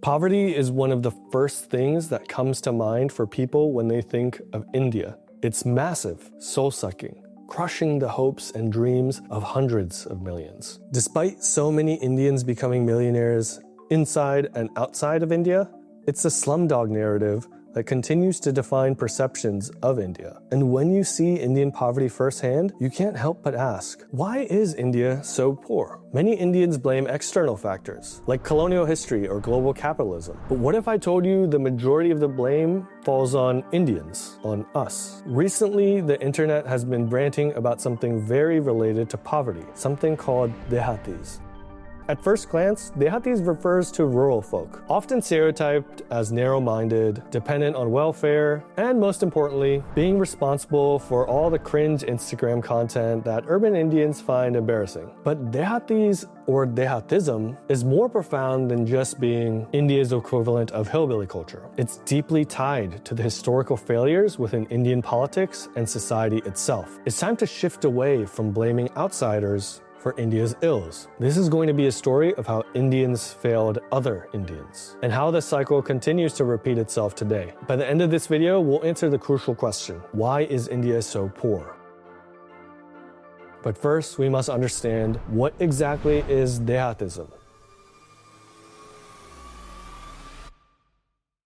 Poverty is one of the first things that comes to mind for people when they think of India. It's massive, soul-sucking, crushing the hopes and dreams of hundreds of millions. Despite so many Indians becoming millionaires inside and outside of India, it's the slumdog narrative that continues to define perceptions of India. And when you see Indian poverty firsthand, you can't help but ask, why is India so poor? Many Indians blame external factors, like colonial history or global capitalism. But what if I told you the majority of the blame falls on Indians, on us? Recently, the internet has been ranting about something very related to poverty, something called Dehatis. At first glance, Dehatis refers to rural folk, often stereotyped as narrow-minded, dependent on welfare, and most importantly, being responsible for all the cringe Instagram content that urban Indians find embarrassing. But Dehatis, or Dehatism, is more profound than just being India's equivalent of hillbilly culture. It's deeply tied to the historical failures within Indian politics and society itself. It's time to shift away from blaming outsiders for India's ills. This is going to be a story of how Indians failed other Indians, and how this cycle continues to repeat itself today. By the end of this video, we'll answer the crucial question: why is India so poor? But first, we must understand what exactly is Dehatism.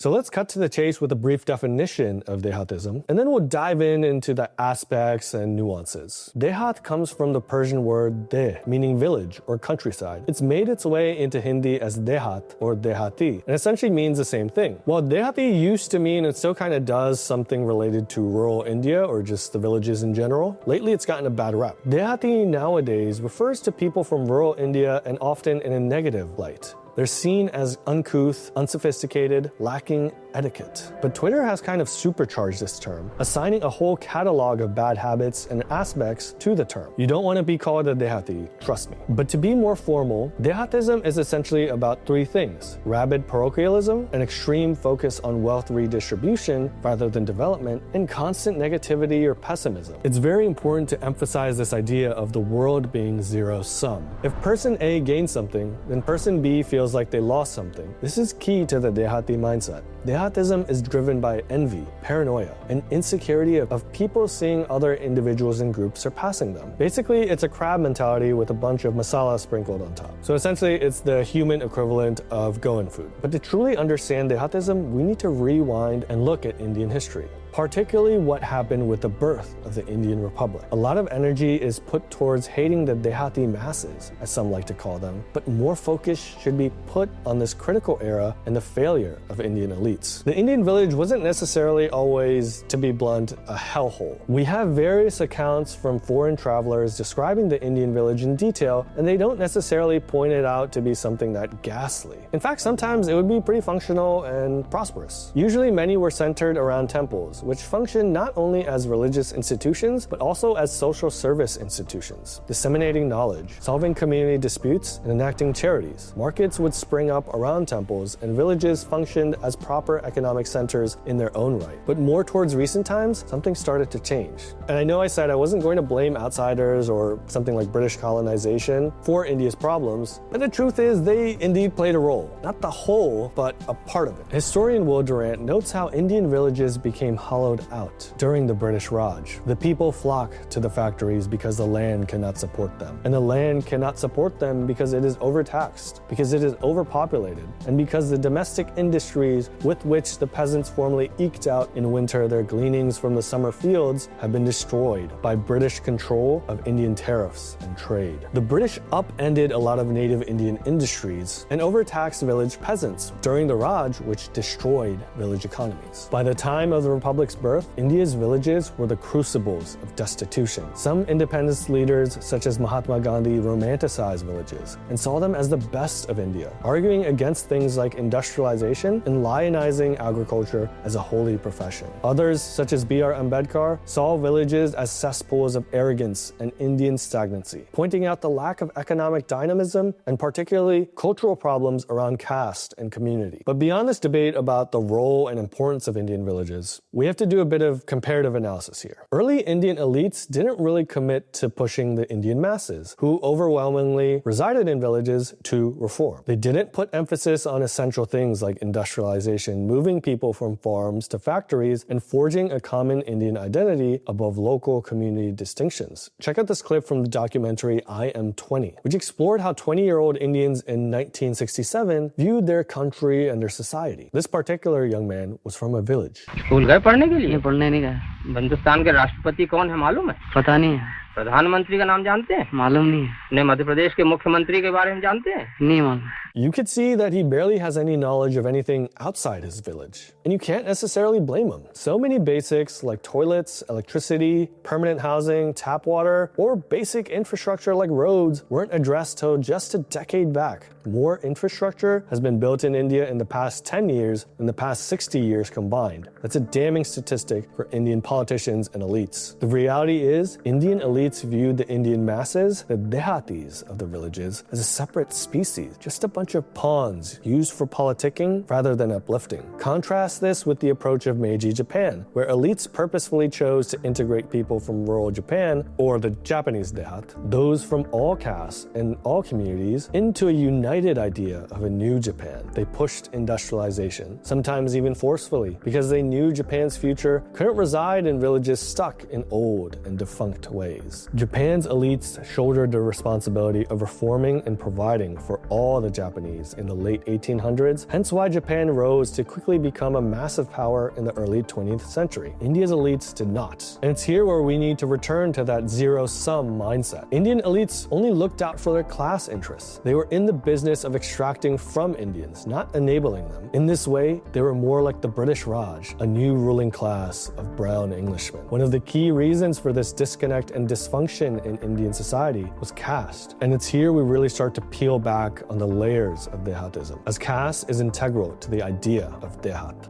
So let's cut to the chase with a brief definition of Dehatism, and then we'll dive into the aspects and nuances. Dehat comes from the Persian word deh, meaning village or countryside. It's made its way into Hindi as Dehat or Dehati, and essentially means the same thing. While Dehati used to mean, it still kind of does, something related to rural India or just the villages in general, lately it's gotten a bad rap. Dehati nowadays refers to people from rural India, and often in a negative light. They're seen as uncouth, unsophisticated, lacking etiquette. But Twitter has kind of supercharged this term, assigning a whole catalog of bad habits and aspects to the term. You don't want to be called a Dehati, trust me. But to be more formal, Dehatism is essentially about three things: rabid parochialism, an extreme focus on wealth redistribution rather than development, and constant negativity or pessimism. It's very important to emphasize this idea of the world being zero-sum. If person A gains something, then person B feels like they lost something. This is key to the Dehati mindset. Dehatism is driven by envy, paranoia, and insecurity of people seeing other individuals and groups surpassing them. Basically, it's a crab mentality with a bunch of masala sprinkled on top. So essentially, it's the human equivalent of Goan food. But to truly understand Dehatism, we need to rewind and look at Indian history, particularly what happened with the birth of the Indian Republic. A lot of energy is put towards hating the Dehati masses, as some like to call them, but more focus should be put on this critical era and the failure of Indian elites. The Indian village wasn't necessarily always, to be blunt, a hellhole. We have various accounts from foreign travelers describing the Indian village in detail, and they don't necessarily point it out to be something that ghastly. In fact, sometimes it would be pretty functional and prosperous. Usually many were centered around temples, which function not only as religious institutions, but also as social service institutions, disseminating knowledge, solving community disputes, and enacting charities. Markets would spring up around temples, and villages functioned as proper economic centers in their own right. But more towards recent times, something started to change. And I know I said I wasn't going to blame outsiders or something like British colonization for India's problems, but the truth is they indeed played a role. Not the whole, but a part of it. Historian Will Durant notes how Indian villages became hollowed out during the British Raj. The people flock to the factories because the land cannot support them. And the land cannot support them because it is overtaxed, because it is overpopulated, and because the domestic industries with which the peasants formerly eked out in winter their gleanings from the summer fields have been destroyed by British control of Indian tariffs and trade. The British upended a lot of native Indian industries and overtaxed village peasants during the Raj, which destroyed village economies. By the time of the Republic's birth, India's villages were the crucibles of destitution. Some independence leaders, such as Mahatma Gandhi, romanticized villages and saw them as the best of India, arguing against things like industrialization and lionizing agriculture as a holy profession. Others, such as B.R. Ambedkar, saw villages as cesspools of arrogance and Indian stagnancy, pointing out the lack of economic dynamism and particularly cultural problems around caste and community. But beyond this debate about the role and importance of Indian villages, we have to do a bit of comparative analysis here. Early Indian elites didn't really commit to pushing the Indian masses, who overwhelmingly resided in villages, to reform. They didn't put emphasis on essential things like industrialization, moving people from farms to factories, and forging a common Indian identity above local community distinctions. Check out this clip from the documentary I Am 20, which explored how 20-year-old Indians in 1967 viewed their country and their society. This particular young man was from a village. School गए पढ़ने के लिए? पढ़ने नहीं गए। हिंदुस्तान के राष्ट्रपति कौन है मालूम है? पता नहीं है। प्रधानमंत्री का नाम जानते हैं? मालूम नहीं है। ने मध्य प्रदेश के मुख्यमंत्री के बारे में जानते हैं? नहीं मालूम। You could see that he barely has any knowledge of anything outside his village. And you can't necessarily blame him. So many basics like toilets, electricity, permanent housing, tap water, or basic infrastructure like roads weren't addressed till just a decade back. More infrastructure has been built in India in the past 10 years than the past 60 years combined. That's a damning statistic for Indian politicians and elites. The reality is, Indian elites viewed the Indian masses, the Dehatis of the villages, as a separate species, just a bunch of pawns used for politicking rather than uplifting. Contrast this with the approach of Meiji Japan, where elites purposefully chose to integrate people from rural Japan, or the Japanese Dehat, those from all castes and all communities, into a united idea of a new Japan. They pushed industrialization, sometimes even forcefully, because they knew Japan's future couldn't reside in villages stuck in old and defunct ways. Japan's elites shouldered the responsibility of reforming and providing for all the Japanese in the late 1800s, hence why Japan rose to quickly become a massive power in the early 20th century. India's elites did not. And it's here where we need to return to that zero-sum mindset. Indian elites only looked out for their class interests. They were in the business of extracting from Indians, not enabling them. In this way, they were more like the British Raj, a new ruling class of brown Englishmen. One of the key reasons for this disconnect and dysfunction in Indian society was caste. And it's here we really start to peel back on the layers of Dehatism, as caste is integral to the idea of Dehat.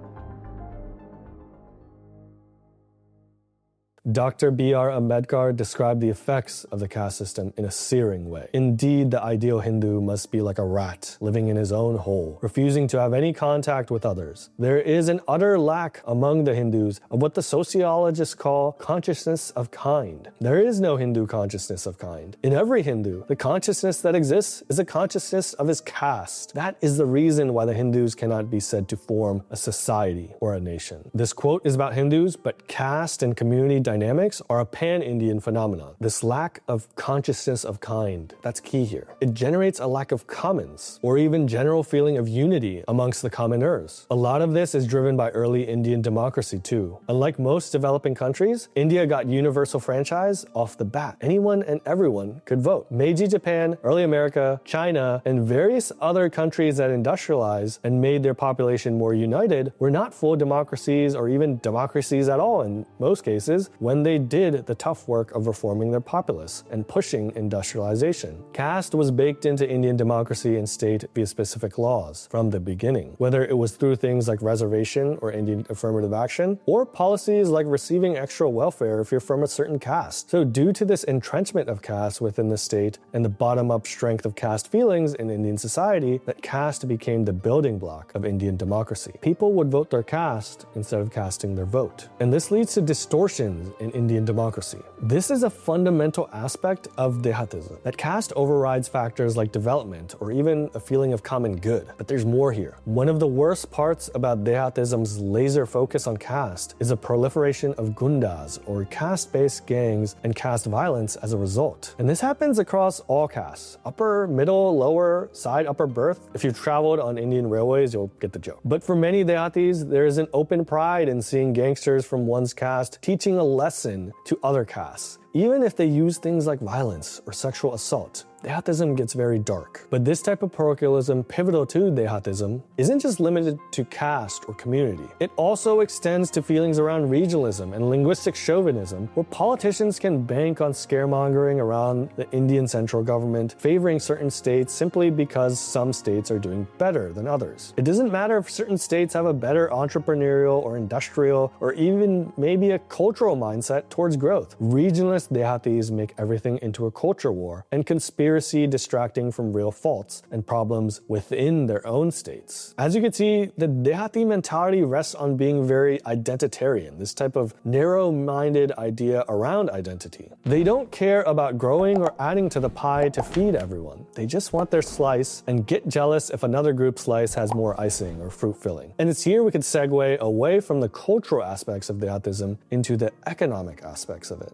Dr. B.R. Ambedkar described the effects of the caste system in a searing way. Indeed, the ideal Hindu must be like a rat, living in his own hole, refusing to have any contact with others. There is an utter lack among the Hindus of what the sociologists call consciousness of kind. There is no Hindu consciousness of kind. In every Hindu, the consciousness that exists is a consciousness of his caste. That is the reason why the Hindus cannot be said to form a society or a nation. This quote is about Hindus, but caste and community dynamics are a pan-Indian phenomenon. This lack of consciousness of kind, that's key here. It generates a lack of commons, or even general feeling of unity amongst the commoners. A lot of this is driven by early Indian democracy too. Unlike most developing countries, India got universal franchise off the bat. Anyone and everyone could vote. Meiji Japan, early America, China, and various other countries that industrialized and made their population more united were not full democracies or even democracies at all in most cases, when they did the tough work of reforming their populace and pushing industrialization. Caste was baked into Indian democracy and state via specific laws from the beginning, whether it was through things like reservation or Indian affirmative action, or policies like receiving extra welfare if you're from a certain caste. So due to this entrenchment of caste within the state and the bottom-up strength of caste feelings in Indian society, that caste became the building block of Indian democracy. People would vote their caste instead of casting their vote. And this leads to distortions in Indian democracy. This is a fundamental aspect of Dehatism, that caste overrides factors like development or even a feeling of common good. But there's more here. One of the worst parts about Dehatism's laser focus on caste is a proliferation of gundas, or caste-based gangs, and caste violence as a result. And this happens across all castes. Upper, middle, lower, side, upper berth. If you've traveled on Indian railways, you'll get the joke. But for many Dehatis, there is an open pride in seeing gangsters from one's caste teaching a lesson to other castes, even if they use things like violence or sexual assault. Dehatism gets very dark. But this type of parochialism pivotal to Dehatism isn't just limited to caste or community. It also extends to feelings around regionalism and linguistic chauvinism, where politicians can bank on scaremongering around the Indian central government, favoring certain states simply because some states are doing better than others. It doesn't matter if certain states have a better entrepreneurial or industrial or even maybe a cultural mindset towards growth. Regionalist Dehatis make everything into a culture war, and conspiracy conspiracy distracting from real faults and problems within their own states. As you can see, the Dehati mentality rests on being very identitarian, this type of narrow-minded idea around identity. They don't care about growing or adding to the pie to feed everyone. They just want their slice and get jealous if another group's slice has more icing or fruit filling. And it's here we could segue away from the cultural aspects of Dehatism into the economic aspects of it.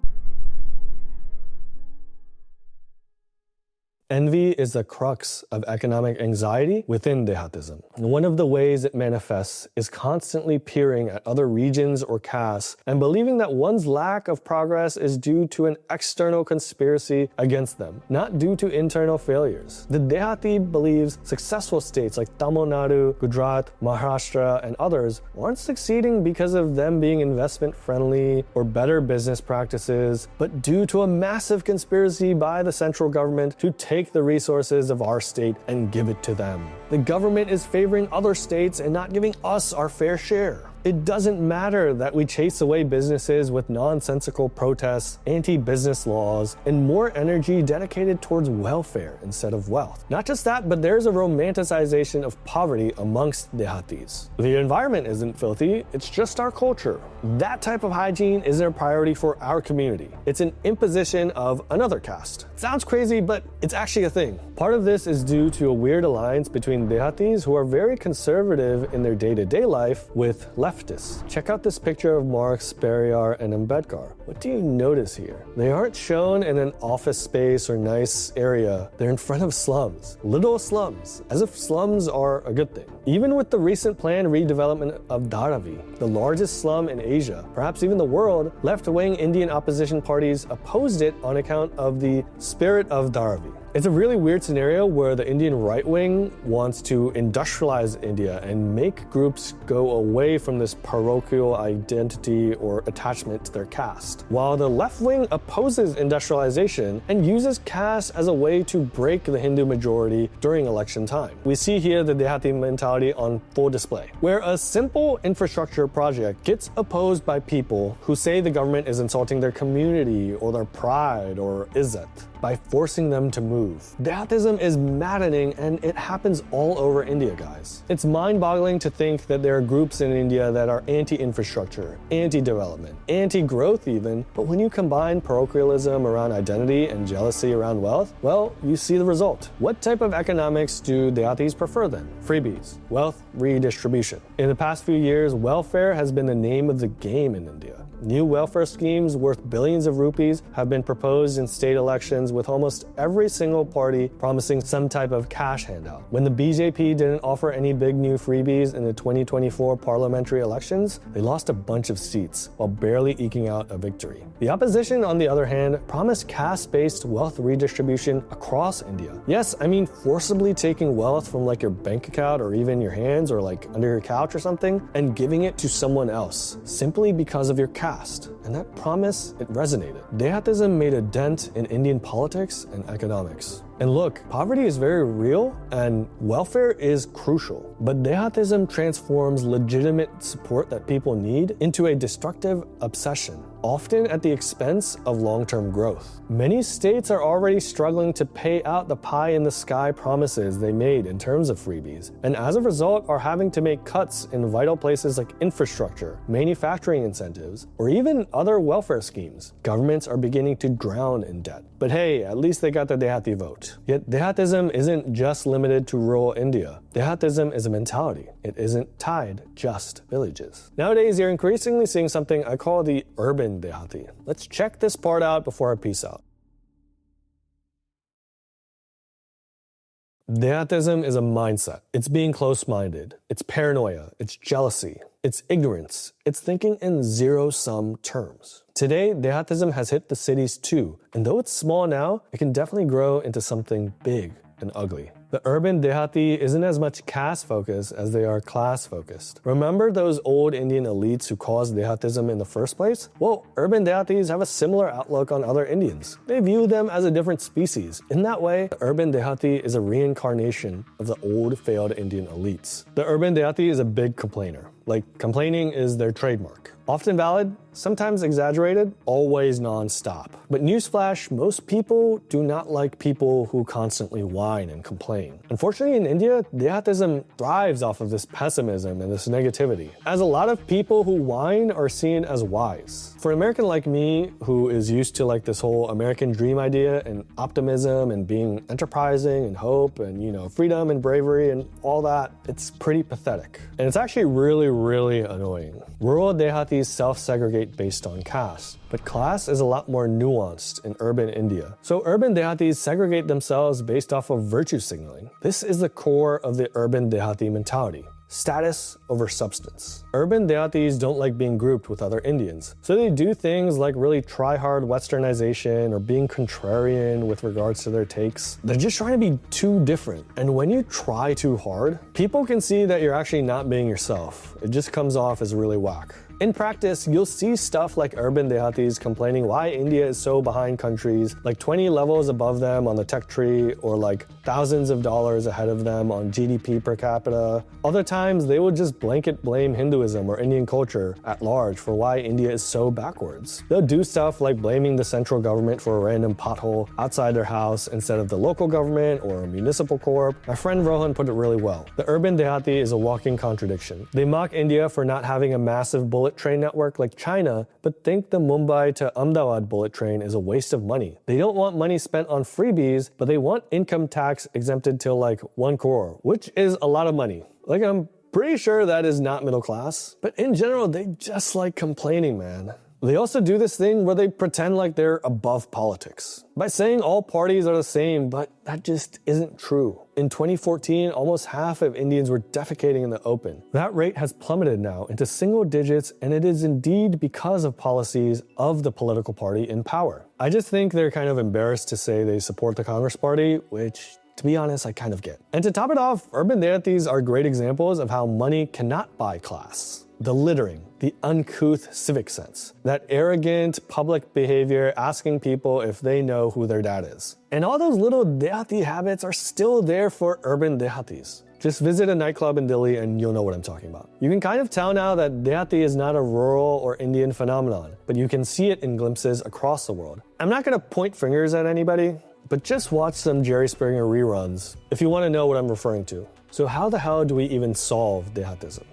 Envy is the crux of economic anxiety within Dehatism. One of the ways it manifests is constantly peering at other regions or castes and believing that one's lack of progress is due to an external conspiracy against them, not due to internal failures. The Dehati believes successful states like Tamil Nadu, Gujarat, Maharashtra, and others aren't succeeding because of them being investment-friendly or better business practices, but due to a massive conspiracy by the central government to take the resources of our state and give it to them. The government is favoring other states and not giving us our fair share. It doesn't matter that we chase away businesses with nonsensical protests, anti-business laws, and more energy dedicated towards welfare instead of wealth. Not just that, but there's a romanticization of poverty amongst Dehatis. The environment isn't filthy, it's just our culture. That type of hygiene isn't a priority for our community. It's an imposition of another caste. It sounds crazy, but it's actually a thing. Part of this is due to a weird alliance between Dehatis who are very conservative in their day-to-day life with leftists. Check out this picture of Marx, Periyar, and Ambedkar. What do you notice here? They aren't shown in an office space or nice area. They're in front of slums, little slums, as if slums are a good thing. Even with the recent planned redevelopment of Dharavi, the largest slum in Asia, perhaps even the world, left-wing Indian opposition parties opposed it on account of the spirit of Dharavi. It's a really weird scenario where the Indian right wing wants to industrialize India and make groups go away from this parochial identity or attachment to their caste, while the left wing opposes industrialization and uses caste as a way to break the Hindu majority during election time. We see here the Dehati mentality on full display, where a simple infrastructure project gets opposed by people who say the government is insulting their community or their pride or izzat by forcing them to move. Dehatism is maddening, and it happens all over India, guys. It's mind-boggling to think that there are groups in India that are anti-infrastructure, anti-development, anti-growth even, but when you combine parochialism around identity and jealousy around wealth, well, you see the result. What type of economics do Dehatis prefer then? Freebies, wealth redistribution. In the past few years, welfare has been the name of the game in India. New welfare schemes worth billions of rupees have been proposed in state elections, with almost every single party promising some type of cash handout. When the BJP didn't offer any big new freebies in the 2024 parliamentary elections, they lost a bunch of seats while barely eking out a victory. The opposition, on the other hand, promised caste-based wealth redistribution across India. Yes, I mean forcibly taking wealth from like your bank account or even your hands or like under your couch or something and giving it to someone else simply because of your caste. And that promise, it resonated. Dehatism made a dent in Indian politics and economics. And look, poverty is very real and welfare is crucial. But Dehatism transforms legitimate support that people need into a destructive obsession, often at the expense of long-term growth. Many states are already struggling to pay out the pie-in-the-sky promises they made in terms of freebies, and as a result are having to make cuts in vital places like infrastructure, manufacturing incentives, or even other welfare schemes. Governments are beginning to drown in debt. But hey, at least they got the Dehati vote. Yet Dehatism isn't just limited to rural India. Dehatism is a mentality. It isn't tied just villages. Nowadays, you're increasingly seeing something I call the Urban Dehati. Let's check this part out before I peace out. Dehatism is a mindset. It's being close-minded. It's paranoia. It's jealousy. It's ignorance. It's thinking in zero-sum terms. Today, Dehatism has hit the cities too, and though it's small now, it can definitely grow into something big and ugly. The Urban Dehati isn't as much caste-focused as they are class-focused. Remember those old Indian elites who caused Dehatism in the first place? Well, Urban Dehatis have a similar outlook on other Indians. They view them as a different species. In that way, the Urban Dehati is a reincarnation of the old failed Indian elites. The Urban Dehati is a big complainer. Like, complaining is their trademark. Often valid, sometimes exaggerated, always non-stop. But newsflash, most people do not like people who constantly whine and complain. Unfortunately, in India, Dehatism thrives off of this pessimism and this negativity, as a lot of people who whine are seen as wise. For an American like me, who is used to like this whole American dream idea and optimism and being enterprising and hope and, freedom and bravery and all that, it's pretty pathetic. And it's actually really, really annoying. Rural Dehatis self-segregate based on caste, but class is a lot more nuanced in urban India. So urban Dehatis segregate themselves based off of virtue signaling. This is the core of the urban Dehati mentality. Status over substance. Urban Dehatis don't like being grouped with other Indians, so they do things like really try hard westernization or being contrarian with regards to their takes. They're just trying to be too different, and when you try too hard, people can see that you're actually not being yourself. It just comes off as really whack. In practice, you'll see stuff like urban Dehatis complaining why India is so behind countries like 20 levels above them on the tech tree or like thousands of dollars ahead of them on GDP per capita. Other times, they will just blanket blame Hinduism or Indian culture at large for why India is so backwards. They'll do stuff like blaming the central government for a random pothole outside their house instead of the local government or a municipal corp. My friend Rohan put it really well. The urban Dehati is a walking contradiction. They mock India for not having a massive bullet train network like China, but think the Mumbai to Ahmedabad bullet train is a waste of money. They don't want money spent on freebies, but they want income tax exempted till like 1 crore, which is a lot of money. Like, I'm pretty sure that is not middle class, but in general, they just like complaining, man. They also do this thing where they pretend like they're above politics by saying all parties are the same, but that just isn't true. In 2014, almost half of Indians were defecating in the open. That rate has plummeted now into single digits, and it is indeed because of policies of the political party in power. I just think they're kind of embarrassed to say they support the Congress Party, which, to be honest, I kind of get. And to top it off, urban Dehatis are great examples of how money cannot buy class. The littering, the uncouth civic sense, that arrogant public behavior asking people if they know who their dad is. And all those little Dehati habits are still there for urban Dehatis. Just visit a nightclub in Delhi and you'll know what I'm talking about. You can kind of tell now that Dehati is not a rural or Indian phenomenon, but you can see it in glimpses across the world. I'm not going to point fingers at anybody, but just watch some Jerry Springer reruns if you want to know what I'm referring to. So how the hell do we even solve Dehatism?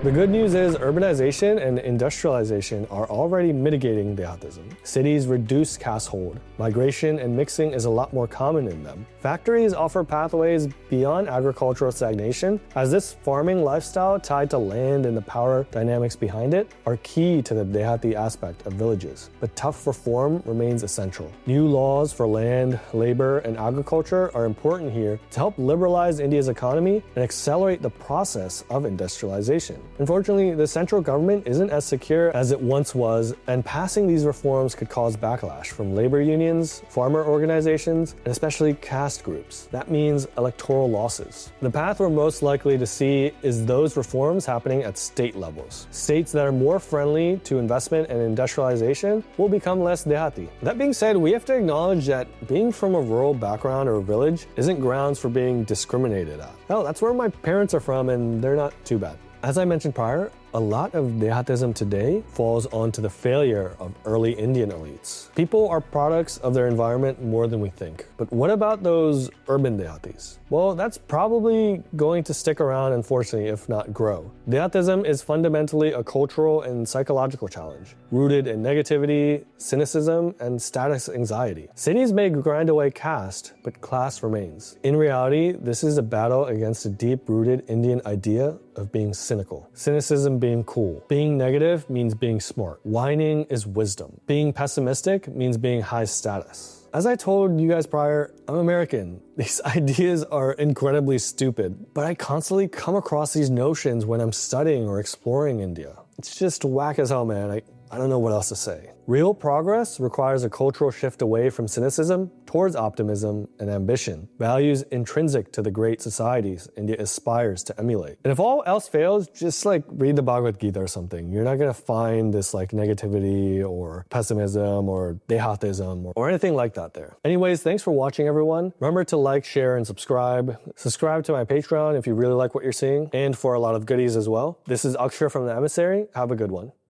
The good news is urbanization and industrialization are already mitigating Dehatism. Cities reduce caste hold. Migration and mixing is a lot more common in them. Factories offer pathways beyond agricultural stagnation, as this farming lifestyle tied to land and the power dynamics behind it are key to the Dehati aspect of villages. But tough reform remains essential. New laws for land, labor, and agriculture are important here to help liberalize India's economy and accelerate the process of industrialization. Unfortunately, the central government isn't as secure as it once was, and passing these reforms could cause backlash from labor unions, farmer organizations, and especially caste groups. That means electoral losses. The path we're most likely to see is those reforms happening at state levels. States that are more friendly to investment and industrialization will become less Dehati. That being said, we have to acknowledge that being from a rural background or a village isn't grounds for being discriminated at. Hell, that's where my parents are from, and they're not too bad. As I mentioned prior, a lot of Dehatism today falls onto the failure of early Indian elites. People are products of their environment more than we think. But what about those urban Dehatis? Well, that's probably going to stick around, unfortunately, if not grow. Dehatism is fundamentally a cultural and psychological challenge, rooted in negativity, cynicism, and status anxiety. Cities may grind away caste, but class remains. In reality, this is a battle against a deep-rooted Indian idea of being cynical. Cynicism being cool. Being negative means being smart. Whining is wisdom. Being pessimistic means being high status. As I told you guys prior, I'm American. These ideas are incredibly stupid, but I constantly come across these notions when I'm studying or exploring India. It's just whack as hell, man. I don't know what else to say. Real progress requires a cultural shift away from cynicism towards optimism and ambition, values intrinsic to the great societies India aspires to emulate. And if all else fails, just like read the Bhagavad Gita or something. You're not gonna find this like negativity or pessimism or Dehatism or anything like that there. Anyways, thanks for watching, everyone. Remember to like, share, and subscribe. Subscribe to my Patreon if you really like what you're seeing, and for a lot of goodies as well. This is Akshay from The Emissary. Have a good one.